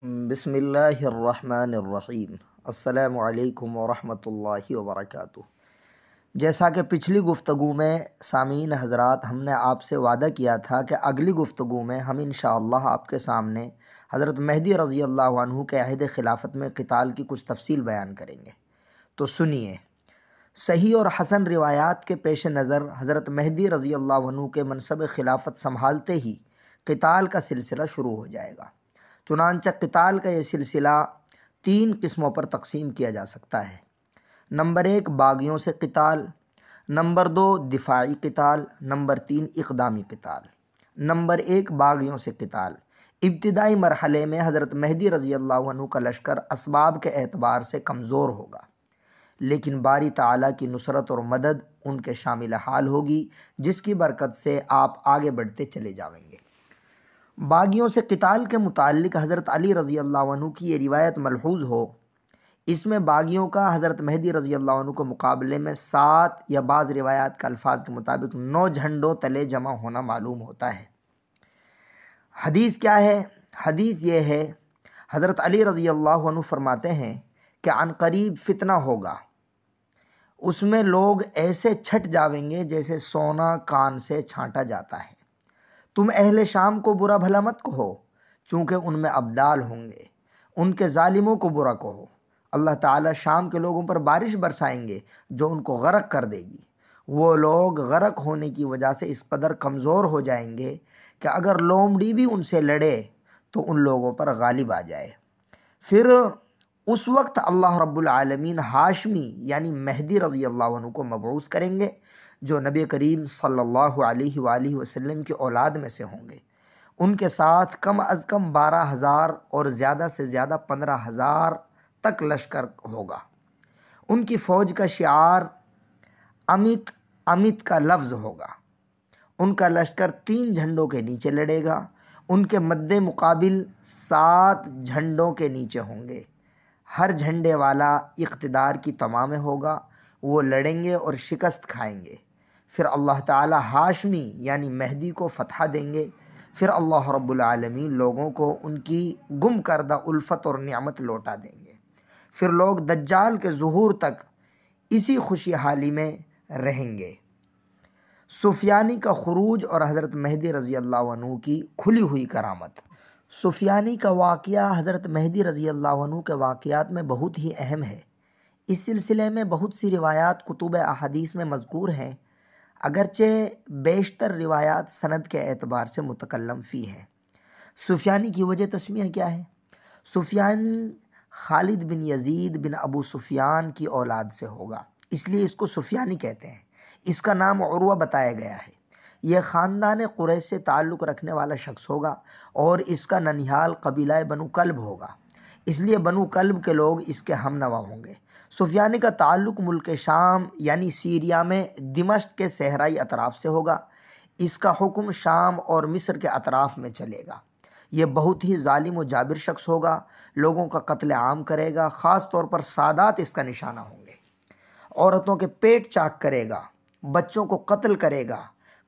بسم اللہ الرحمن الرحیم۔ السلام علیکم ورحمۃ اللہ وبرکاتہ۔ جیسا کہ پچھلی گفتگو میں سامعین حضرات ہم نے آپ سے وعدہ کیا تھا کہ اگلی گفتگو میں ہم انشاءاللہ آپ کے سامنے حضرت مہدی رضی اللہ عنہ کے عہد خلافت میں قتال کی کچھ تفصیل بیان کریں گے۔ تو سنیے، صحیح اور حسن روایات کے پیش نظر حضرت مہدی رضی اللہ عنہ کے منصب خلافت سنبھالتے ہی قتال کا سلسلہ شروع ہو جائے گا۔ چنانچہ قتال کا یہ سلسلہ 3 قسموں پر تقسیم کیا جا سکتا ہے۔ نمبر 1 باغیوں سے قتال، نمبر 2 دفاعی قتال، نمبر 3 اقدامی قتال۔ نمبر 1 باغیوں سے قتال۔ ابتدائی مرحلے میں حضرت مہدی رضی اللہ عنہ کا لشکر اسباب کے اعتبار سے کمزور ہوگا، لیکن باری تعالیٰ کی نصرت اور مدد ان کے شامل حال ہوگی، جس کی برکت سے آپ آگے بڑھتے چلے جائیں گے۔ باغیوں سے قتال کے متعلق حضرت علی رضی اللہ عنہ کی یہ روایت ملحوظ ہو، اس میں باغیوں کا حضرت مہدی رضی اللہ عنہ کے مقابلے میں 7 یا بعض روایات کے الفاظ کے مطابق 9 جھنڈوں تلے جمع ہونا معلوم ہوتا ہے۔ حدیث کیا ہے؟ حدیث یہ ہے، حضرت علی رضی اللہ عنہ فرماتے ہیں کہ عنقریب فتنہ ہوگا، اس میں لوگ ایسے چھٹ جاویں گے جیسے سونا کان سے چھانٹا جاتا ہے۔ تم اہل شام کو برا بھلا مت کہو، چونکہ ان میں ابدال ہوں گے، ان کے ظالموں کو برا کہو۔ اللہ تعالیٰ شام کے لوگوں پر بارش برسائیں گے جو ان کو غرق کر دے گی۔ وہ لوگ غرق ہونے کی وجہ سے اس قدر کمزور ہو جائیں گے کہ اگر لومڑی بھی ان سے لڑے تو ان لوگوں پر غالب آ جائے۔ پھر اس وقت اللہ رب العالمین ہاشمی یعنی مہدی رضی اللہ عنہ کو مبعوث کریں گے، جو نبی کریم صلی اللہ علیہ وآلہ وسلم کی اولاد میں سے ہوں گے۔ ان کے ساتھ کم از کم 12,000 اور زیادہ سے زیادہ 15,000 تک لشکر ہوگا۔ ان کی فوج کا شعار امت امت کا لفظ ہوگا۔ ان کا لشکر 3 جھنڈوں کے نیچے لڑے گا۔ ان کے مد مقابل 7 جھنڈوں کے نیچے ہوں گے۔ ہر جھنڈے والا اقتدار کی تمام ہوگا، وہ لڑیں گے اور شکست کھائیں گے۔ پھر اللہ تعالی ہاشمی یعنی مہدی کو فتح دیں گے۔ پھر اللہ رب العالمین لوگوں کو ان کی گم کردہ الفت اور نعمت لوٹا دیں گے۔ پھر لوگ دجال کے ظہور تک اسی خوشی حالی میں رہیں گے۔ سفیانی کا خروج اور حضرت مہدی رضی اللہ عنہ کی کھلی ہوئی کرامت۔ سفیانی کا واقعہ حضرت مہدی رضی اللہ عنہ کے واقعات میں بہت ہی اہم ہے۔ اس سلسلے میں بہت سی روایات کتب احادیث میں مذکور ہیں، اگرچہ بیشتر روایات سند کے اعتبار سے متکلم فی ہیں۔ سفیانی کی وجہ تسمیہ کیا ہے؟ سفیانی خالد بن یزید بن ابو سفیان کی اولاد سے ہوگا، اس لیے اس کو سفیانی کہتے ہیں۔ اس کا نام عروہ بتایا گیا ہے۔ یہ خاندان قریش سے تعلق رکھنے والا شخص ہوگا اور اس کا ننیھال قبیلہ بنو کلب ہوگا، اس لیے بنو کلب کے لوگ اس کے ہم نوا ہوں گے۔ سفیانی کا تعلق ملک شام یعنی سیریا میں دمشق کے صحرائی اطراف سے ہوگا۔ اس کا حکم شام اور مصر کے اطراف میں چلے گا۔ یہ بہت ہی ظالم و جابر شخص ہوگا، لوگوں کا قتل عام کرے گا، خاص طور پر سادات اس کا نشانہ ہوں گے۔ عورتوں کے پیٹ چاک کرے گا، بچوں کو قتل کرے گا۔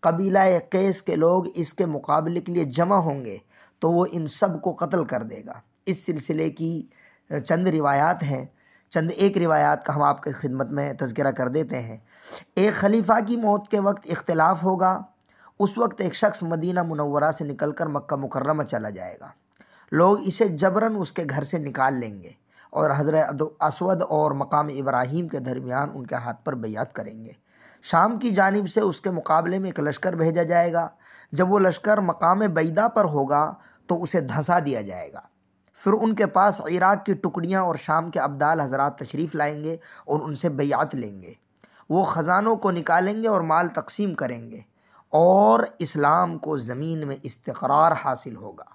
قبیلہ قیس کے لوگ اس کے مقابلے کے لیے جمع ہوں گے تو وہ ان سب کو قتل کر دے گا۔ اس سلسلے کی چند روایات ہیں، چند ایک روایات کا ہم آپ کی خدمت میں تذکرہ کر دیتے ہیں۔ ایک خلیفہ کی موت کے وقت اختلاف ہوگا، اس وقت ایک شخص مدینہ منورہ سے نکل کر مکہ مکرمہ چلا جائے گا۔ لوگ اسے جبراً اس کے گھر سے نکال لیں گے اور حضرت اسود اور مقام ابراہیم کے درمیان ان کے ہاتھ پر بیعت کریں گے۔ شام کی جانب سے اس کے مقابلے میں ایک لشکر بھیجا جائے گا۔ جب وہ لشکر مقام بیدہ پر ہوگا تو اسے دھنسا دیا جائے گا۔ پھر ان کے پاس عراق کی ٹکڑیاں اور شام کے ابدال حضرات تشریف لائیں گے اور ان سے بیعت لیں گے۔ وہ خزانوں کو نکالیں گے اور مال تقسیم کریں گے اور اسلام کو زمین میں استقرار حاصل ہوگا،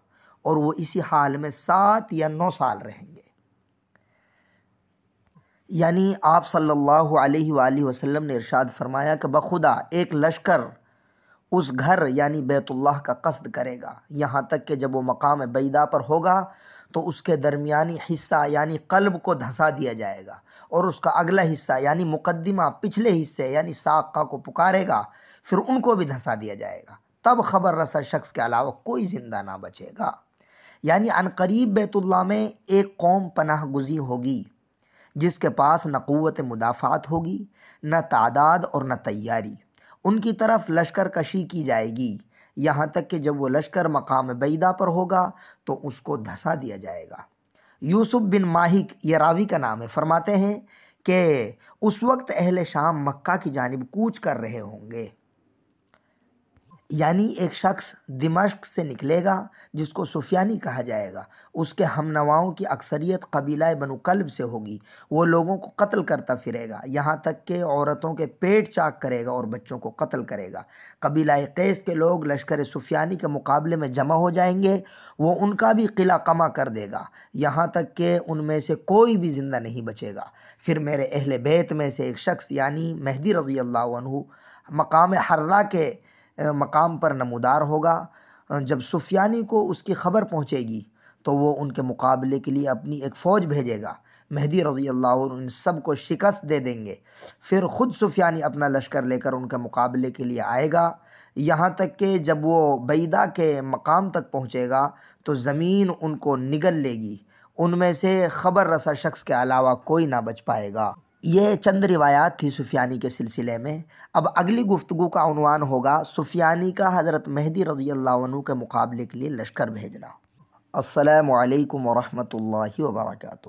اور وہ اسی حال میں 7 یا 9 سال رہیں گے۔ یعنی آپ صلی اللہ علیہ وآلہ وسلم نے ارشاد فرمایا کہ بخدا ایک لشکر اس گھر یعنی بیت اللہ کا قصد کرے گا، یہاں تک کہ جب وہ مقام بیدہ پر ہوگا تو اس کے درمیانی حصہ یعنی قلب کو دھنسا دیا جائے گا، اور اس کا اگلا حصہ یعنی مقدمہ پچھلے حصے یعنی ساقہ کو پکارے گا، پھر ان کو بھی دھنسا دیا جائے گا۔ تب خبر رسا شخص کے علاوہ کوئی زندہ نہ بچے گا۔ یعنی عنقریب بیت اللہ میں ایک قوم پناہ گزی ہوگی جس کے پاس نہ قوت مدافعت ہوگی، نہ تعداد اور نہ تیاری۔ ان کی طرف لشکر کشی کی جائے گی، یہاں تک کہ جب وہ لشکر مقام بیدہ پر ہوگا تو اس کو دھسا دیا جائے گا۔ یوسف بن ماہک، یہ راوی کا نام ہے، فرماتے ہیں کہ اس وقت اہل شام مکہ کی جانب کوچ کر رہے ہوں گے، یعنی ایک شخص دمشق سے نکلے گا جس کو سفیانی کہا جائے گا، اس کے ہم نواؤں کی اکثریت قبیلہ بنو کلب سے ہوگی، وہ لوگوں کو قتل کرتا پھرے گا، یہاں تک کہ عورتوں کے پیٹ چاک کرے گا اور بچوں کو قتل کرے گا۔ قبیلہ قیس کے لوگ لشکر سفیانی کے مقابلے میں جمع ہو جائیں گے، وہ ان کا بھی قلعہ قمع کر دے گا، یہاں تک کہ ان میں سے کوئی بھی زندہ نہیں بچے گا۔ پھر میرے اہل بیت میں سے ایک شخص یعنی مہدی رضی اللہ عنہ مقام حرہ کے مقام پر نمودار ہوگا۔ جب سفیانی کو اس کی خبر پہنچے گی تو وہ ان کے مقابلے کے لیے اپنی ایک فوج بھیجے گا، مہدی رضی اللہ عنہ ان سب کو شکست دے دیں گے، پھر خود سفیانی اپنا لشکر لے کر ان کے مقابلے کے لیے آئے گا، یہاں تک کہ جب وہ بیدہ کے مقام تک پہنچے گا تو زمین ان کو نگل لے گی، ان میں سے خبر رسا شخص کے علاوہ کوئی نہ بچ پائے گا۔ یہ چند روایات تھی سفیانی کے سلسلے میں۔ اب اگلی گفتگو کا عنوان ہوگا سفیانی کا حضرت مہدی رضی اللہ عنہ کے مقابلے کے لیے لشکر بھیجنا۔ السلام علیکم ورحمۃ اللہ وبرکاتہ۔